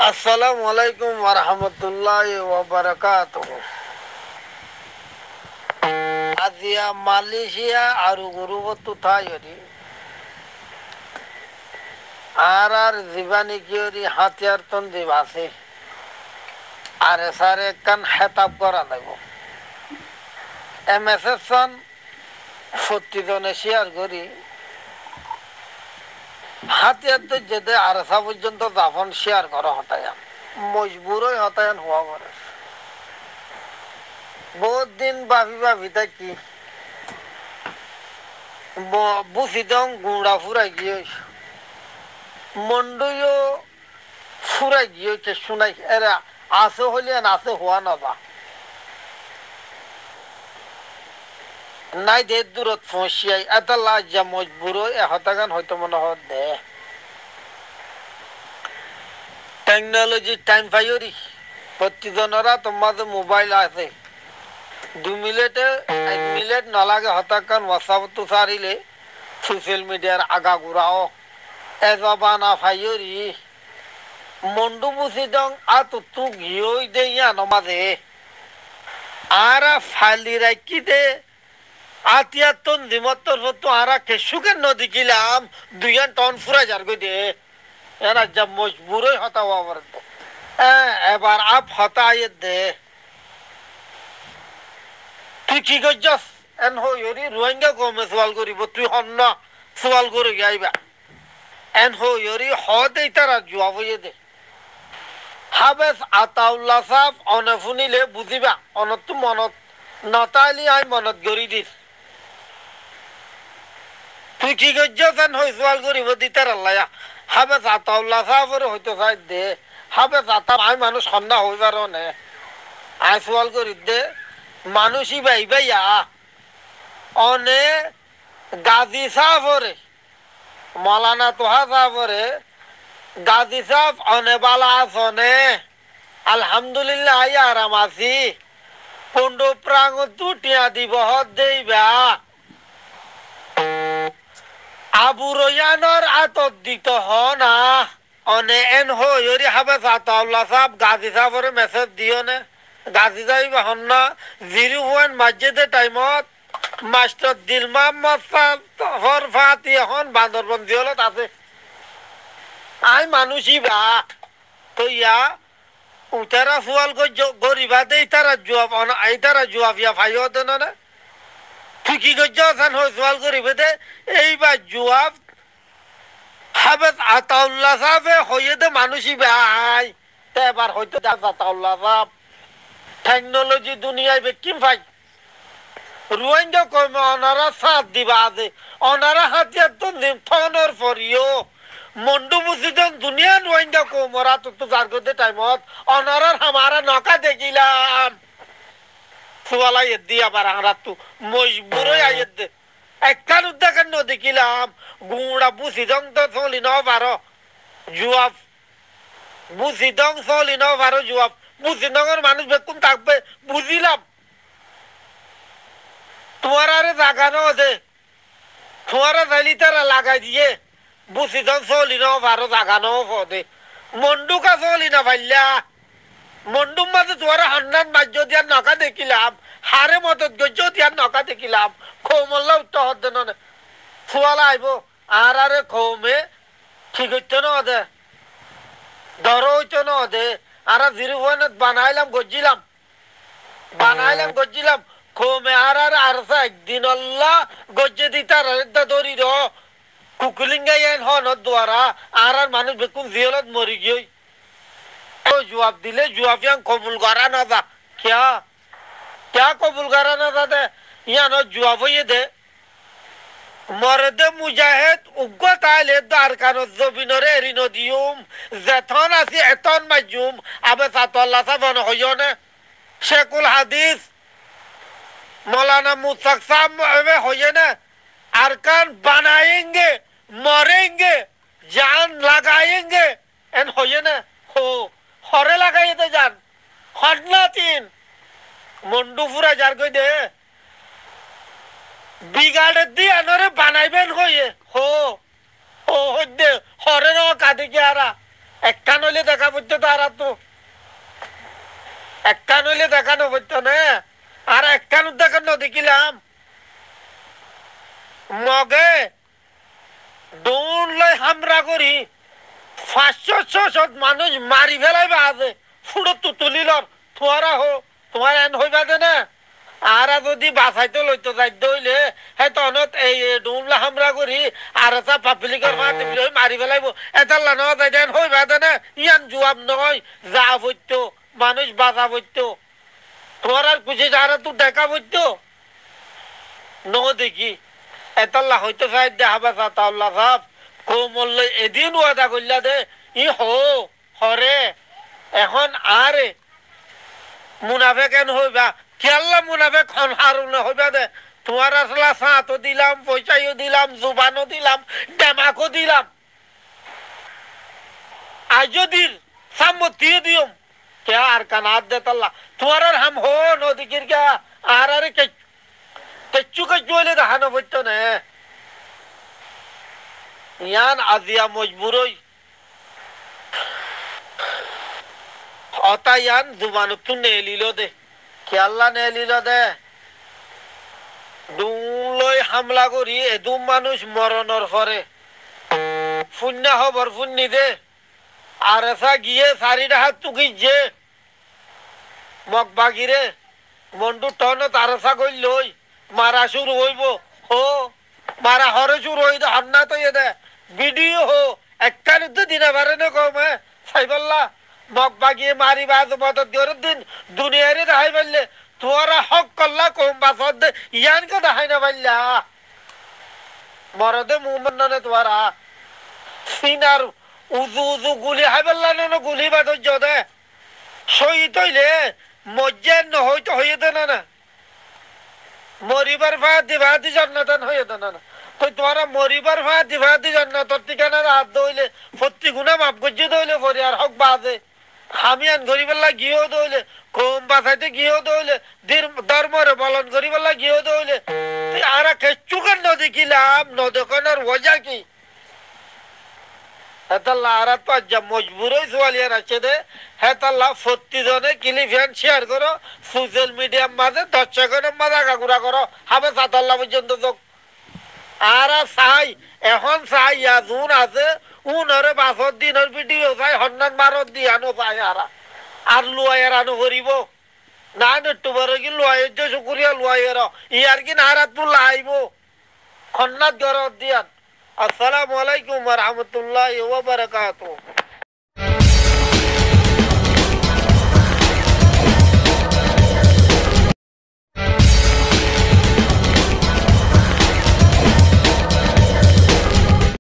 আসসালামু আলাইকুম ওয়া রাহমাতুল্লাহি ওয়া বারাকাতুহু। আজিয়া মালয়েশিয়া আর গুরুবতু থাইরি আর জীবানী কিয়রি হাতিয়ার তন দিবাছে আর সারে কান হেতাব করা লাগব এমএসএস সন 70 জনে শেয়ার করি হাতিয়ার তো যেতে আরসা পর্যন্ত দাফন শেয়ার করা হতায়ান মজবুরই হতায়ান হওয়া করে বহুত দিন ভাবি থাকি বুঝিদং গুঁড়া ফুরাই গিয়ে মন্ডুও ফুরাই গিয়ে শুনাই এরা আছে হইলে আছে হওয়া না বা নাই দে দূরত ফসিয়াই এত লাজ্জা মজবুর হতাগান হয়তো মনে হয় দে টেকনোলজি টাইম পাইরি প্রতিজনেরা তোমাদের মোবাইল আছে 2 মিনিটে 1 মিনিট নালাগে হতাকান হোয়াটসঅ্যাপ সারিলে সোশ্যাল মিডিয়ার আগা ঘুরাও এ জবানা ফাইরি মন্ডু বুঝি দং তু গিয়ে দে ইয়া নমাজে আর ফালি রাখি দে আতিয়া তন দিমতর তো আরা কেসুকে নদী গিলাম 2 টন ফুরা যার গই দে এরা যা মজবুরই হতা হওয়ার এবার আপ হতায় দে তুই কি করছস এন হইরি রোহিঙ্গা কমে সওয়াল করিব তুই হন্ন সওয়াল করে গাইবা এন হইরি হদে তারা জবাব হইয়ে দে হাবেস আতাউল্লাহ সাহেব অনফুনিলে বুঝিবা অনত মনত নতালি আই মনত গড়ি দিস তুই কি করছস এন হই সওয়াল করিব দিতার আল্লাহ হাবেস আতাউল্লাহ সাহেবের হইতে চাই দে হাবেস আতা আই মানুষ হন্না হইবার নে আই সওয়াল করি দে মানুষই ভাইয়া অনে গাজী সাহেবরে মৌলানা তোহা সাহেবরে গাজী সাহেব অনে বালা আসনে আলহামদুলিল্লাহ আরাম আছি পন্ডু প্রাং দুটিয়া দিবহ দেইবা আবু রয়ানর আতত দিত হ না অনে এন হইরি হাবে আতাউল্লাহ সাহেব গাজী সাহেবরে মেসেজ দিও নে গাজী যাই হন না 01 মসজিদে টাইমত মাস্টার দিল মোহাম্মদ হর ফাতি এখন বান্দরবন জিয়লত আছে আই মানুষই বা তো ইয়া উতারা ফুয়াল গরিবা দে তারা জবাব এই তারা জবাব ইয়া ফাইও দেন না তুই কি গজ্জান হই সওয়াল করিবে দে এইবার জবাব হাবেস আতাউল্লাহ সাহেব হইয়ে দে মানুষই ভাই তে এবার হয়তো আতাউল্লাহ সাহেব টেকনোলজি দুনিয়ায় বেকিম ভাই রোহিঙ্গা কমে অনারা সাথ দিবা আছে অনারা হাতিয়ার তো ফোনের ফরিও মন্ডু বুঝিদন দুনিয়া রোহিঙ্গা কমরা তো যার করতে টাইমত অনারার হামারা নকা দেখিলাম সুয়ালা এদি আবার আমরা তো মজবুরই আইয়ে দে একখান উদ্দেকের ন দেখিলাম গুঁড়া বুঝিদং তো চলি ন পারো জুয়াব বুঝিদং চলি ন পারো জুয়াব বুঝিদংয়ের মানুষ বেকুন থাকবে বুঝিলাম তোমার আরে জাগানো আছে তোমার চাইলি তারা লাগাই দিয়ে বুঝিদং চলি ন পারো জাগানো পদে মন্ডুকা চলি না পাইলা মন্ডুর মাঝে তোমার হান্নান মাজ্য দিয়ার নকা দেখিলাম হারে মদত গজ্য দিয়ার নকা দেখিলাম খৌমল্লা উত্তর হতে না ফুয়ালা আইব আর আরে খৌমে ঠিক হইতো না দে ধরো হইতো না দে আর 01 বানাইলাম গজ্জিলাম খৌমে আর একদিন আল্লাহ গজ্জে দিতার দড়ি র কুকুলিঙ্গা এন হন দ্বারা আর মানুষ বেকুন জিয়লত মরি গিয়ে জবাব দিলে জবাব কবুল করা না দা क्या कबूल करा ना दे यहाँ ना जवाब ये दे मर्द मुजाहिद उग्गत आले दारकानो जबिनरे एरिनोदियम जथन आसी एतन मजूम अबे सातल्ला सा बन होयोने शेखुल हदीस मौलाना मुस्तक साहब में होयोने अरकान बनाएंगे मरेंगे जान लगाएंगे एन होयोने हो हरे लगाए तो जान হন্না তিন মন্ডু ফুরা যার কই দে বিগাড়ের দিয়ে আনরে বানাইবেন হইয়ে হো ও হইদে হরে ন কাঁদে কি আরা একটা নইলে দেখা পড়তো তো আরা তো একটা নইলে দেখানো পড়তো না আর একটা দেখানো দেখিলাম মগে দৌড় লই হামরা করি 500-600 মানুষ মারি ফেলাই বাজে ফুড়ো তুতুলিল তোমারা হো তোমার এন হইবা দে না আর যদি বাসাইতে লইতো যাইতে হইলে হ্যাঁ তনত এই ডুমলা হামরা করি আর এটা পাবলিকের মাটি মারি ফেলাইব এটা লানো যাই দেন হইবা দে না ইয়ান জবাব নয় যা হইতো মানুষ বাজা হইতো তোমার আর কুচি যারা তুই দেখা হইতো ন দেখি এতাল্লা হইতো চাই দেখাবা চাতাউল্লা সাহ কোমল এদিন ওয়াদা করলা দে ই হরে এখন আরে মুনাফে কেন হইবা কেল্লা মুনাফে খন হারুনে হইবা দে তোমার আসলা সাঁতও দিলাম পয়সাও দিলাম জুবানও দিলাম ডেমাকও দিলাম আজও দিল সাম্মতিও দিও কে আর কানাত দে তাল্লা তোমার আর হাম হো নদীকির কে আর আরে কেচ্ছু কেচ্ছু হইলে দেখানো পড়তো না ইয়ান আজিয়া মজবুরই অতা ইয়ান জুবানতো নেলিল দে খেয়াল্লা নেলিল দে ডুমলৈ হামলা করি এদুম মানুষ মরণর পরে শূন্য খবর শুনি দে আর এসা গিয়ে 4টা হাত টুকি যে মগ বাগিরে মন্ডু টন তারসা কইল লই মারা শুরু হইব হো মারা হরে শুরু হই দে হন্না তো দে ভিডিও হো একটা নিতে দিনে পারে না কমে সাইবল্লা মগ বাগিয়ে মারি বাজ মত দিন দুনিয়ারে দেখাই পারলে তোরা হক করলা কম বাসর দে ইয়ানকে দেখাই না পারলা মরদে মুমন্ননে তোরা সিনার উজু উজু গুলি হাই পারলা না গুলি বাদ দে শহীদ হইলে মজ্জা নহইতো হইয়ে দে না মরিবার ভাতি জন্নতন হইয়ে দে না তো তোরা মরিবার ভাতি জন্নতর ঠিকানা হাত দইলে প্রতি গুণা মাপ গজ্জে দইলে পরে আর হক বাজে হামিয়ান গরিবেলা গিয়েও দইলে কম বাসাইতে গিয়েও দইলে ধর্মরে পালন করিবেলা গিয়েও দইলে আর কেচুকার নদী কিলাম নদীকনের ওজা কি হেতাল্লা আর তো আজ মজবুরই সোয়ালিয়ার আছে দে হেতাল্লা 40 জনে ক্লিপ শেয়ার করো সোশ্যাল মিডিয়ার মাঝে 10 সেকেন্ডের মাঝে আগাগুড়া করো হবে 7 পর্যন্ত যোগ আর চাই এখন চাই জুন আছে উনরে 5 দিনের ভিডিও চাই হন্নান মারত দি আনো চাই আর লুয়াইয়ের আনো করিব না নেট্টু বড় কি লুয়াইয়ের যে শুকুরিয়া লুয়াইয়ের ইয়ার কি নাহারাত তুল আইব খন্নাত গরত দিয়ান আসসালামু আলাইকুম ওয়া রাহমাতুল্লাহি ওয়া বারাকাতুহু